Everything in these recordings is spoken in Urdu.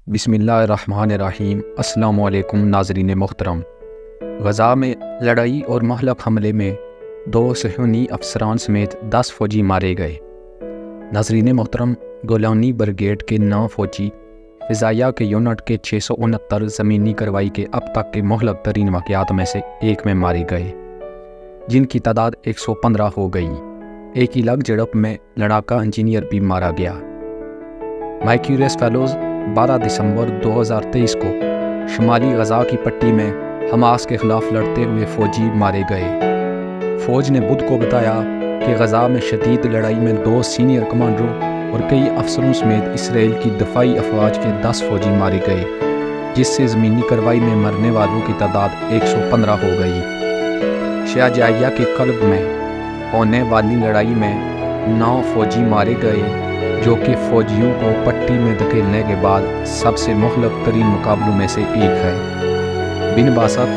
بسم اللہ الرحمن الرحیم۔ السلام علیکم ناظرین محترم۔ غزہ میں لڑائی اور مہلک حملے میں 2 صہیونی افسران سمیت 10 فوجی مارے گئے۔ ناظرین محترم، گولانی بریگیڈ کے 9 فوجی فضائیہ کے یونٹ کے 669 زمینی کارروائی کے اب تک کے مہلک ترین واقعات میں سے ایک میں مارے گئے، جن کی تعداد 115 ہو گئی۔ ایک ہی لگ جھڑپ میں لڑاکا انجینئر بھی مارا گیا۔ مائیکیوریس فیلوز 12 دسمبر 2023 کو شمالی غزہ کی پٹی میں حماس کے خلاف لڑتے ہوئے فوجی مارے گئے۔ فوج نے بدھ کو بتایا کہ غزہ میں شدید لڑائی میں 2 سینئر کمانڈروں اور کئی افسروں سمیت اسرائیل کی دفاعی افواج کے 10 فوجی مارے گئے، جس سے زمینی کارروائی میں مرنے والوں کی تعداد 115 ہو گئی۔ شجاعیہ کے قلب میں ہونے والی لڑائی میں 9 فوجی مارے گئے، جو کہ فوجیوں کو پٹی میں دھکیلنے کے بعد سب سے مہلک ترین مقابلوں میں سے ایک ہے۔ بن باسط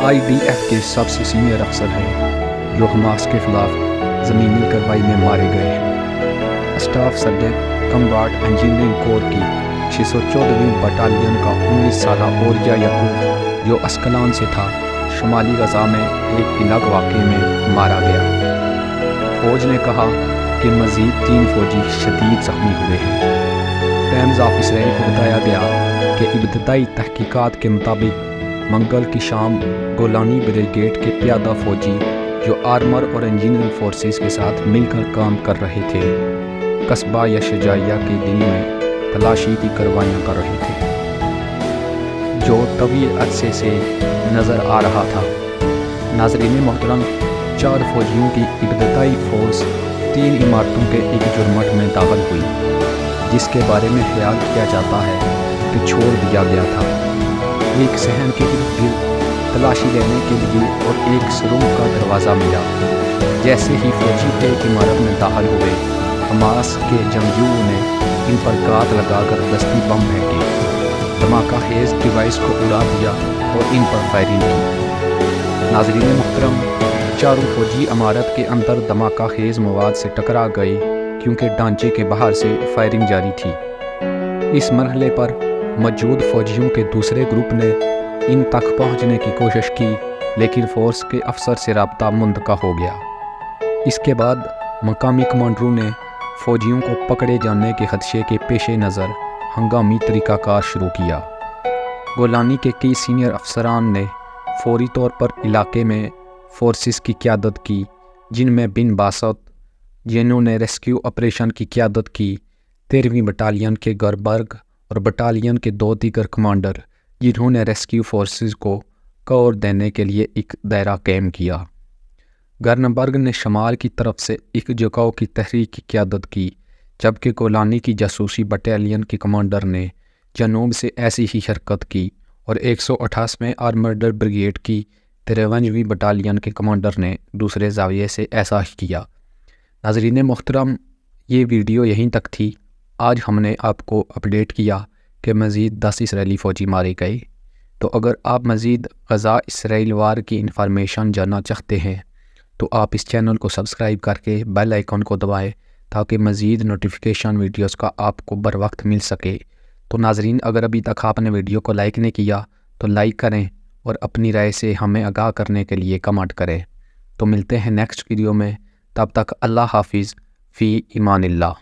IDF کے سب سے سینئر افسر ہیں جو حماس کے خلاف زمینی کارروائی میں مارے گئے ہیں۔ اسٹاف سرجن کمباٹ انجینئرنگ کور کی 614ویں بٹالین کا 19 سالہ اوریا یعقوب، جو اسکلان سے تھا، شمالی غزہ میں ایک الگ واقعے میں مارا گیا۔ فوج نے کہا کہ مزید 3 فوجی شدید زخمی ہوئے ہیں۔ ٹائمز آف اسرائیل کو بتایا گیا کہ ابتدائی تحقیقات کے مطابق منگل کی شام گولانی بریگیڈ کے پیادہ فوجی، جو آرمر اور انجینئرنگ فورسز کے ساتھ مل کر کام کر رہے تھے، قصبہ یا شجاعیہ کے دل میں تلاشی کی کاروائیاں کر رہے تھے، جو طویل عرصے سے نظر آ رہا تھا۔ ناظرین محترم، 4 فوجیوں کی ابتدائی فورس 3 عمارتوں کے ایک جرمٹ میں داخل ہوئی، جس کے بارے میں خیال کیا جاتا ہے کہ چھوڑ دیا گیا تھا۔ ایک صحن کے ارد گرد تلاشی لینے کے لیے اور ایک سرنگ کا دروازہ ملا۔ جیسے ہی فوجی ایک عمارت میں داخل ہوئے، حماس کے جنگجوؤں نے ان پر گاد لگا کر دستی بم پھینکے، دھماکہ خیز ڈیوائس کو اڑا دیا اور ان پر فائرنگ کی۔ ناظرین محترم، 4 فوجی عمارت کے اندر دھماکہ خیز مواد سے ٹکرا گئے کیونکہ ڈھانچے کے باہر سے فائرنگ جاری تھی۔ اس مرحلے پر موجود فوجیوں کے دوسرے گروپ نے ان تک پہنچنے کی کوشش کی، لیکن فورس کے افسر سے رابطہ منقطع ہو گیا۔ اس کے بعد مقامی کمانڈروں نے فوجیوں کو پکڑے جانے کے خدشے کے پیش نظر ہنگامی طریقہ کار شروع کیا۔ گولانی کے کئی سینئر افسران نے فوری طور پر علاقے میں فورسز کی قیادت کی، جن میں بن باسط، جنہوں نے ریسکیو آپریشن کی قیادت کی، 13ویں بٹالین کے گربرگ اور بٹالین کے 2 دیگر کمانڈر، جنہوں نے ریسکیو فورسز کو کور دینے کے لیے ایک دائرہ قائم کیا۔ گرنبرگ نے شمال کی طرف سے ایک جھکاؤ کی تحریک کی قیادت کی، جبکہ گولانی کی جاسوسی بٹالین کے کمانڈر نے جنوب سے ایسی ہی حرکت کی، اور 128ویں آرمرڈ بریگیڈ کی 53ویں بٹالین کے کمانڈر نے دوسرے زاویے سے ایسا ہی کیا۔ ناظرین محترم، یہ ویڈیو یہیں تک تھی۔ آج ہم نے آپ کو اپڈیٹ کیا کہ مزید 10 اسرائیلی فوجی مارے گئے۔ تو اگر آپ مزید غزہ اسرائیل وار کی انفارمیشن جاننا چاہتے ہیں تو آپ اس چینل کو سبسکرائب کر کے بیل آئیکن کو دبائیں تاکہ مزید نوٹیفیکیشن ویڈیوز کا آپ کو بر وقت مل سکے۔ تو ناظرین، اگر ابھی تک آپ نے ویڈیو کو لائک نہیں کیا تو لائک کریں اور اپنی رائے سے ہمیں آگاہ کرنے کے لیے کمنٹ کریں۔ تو ملتے ہیں نیکسٹ ویڈیو میں، تب تک اللہ حافظ، فی امان اللہ۔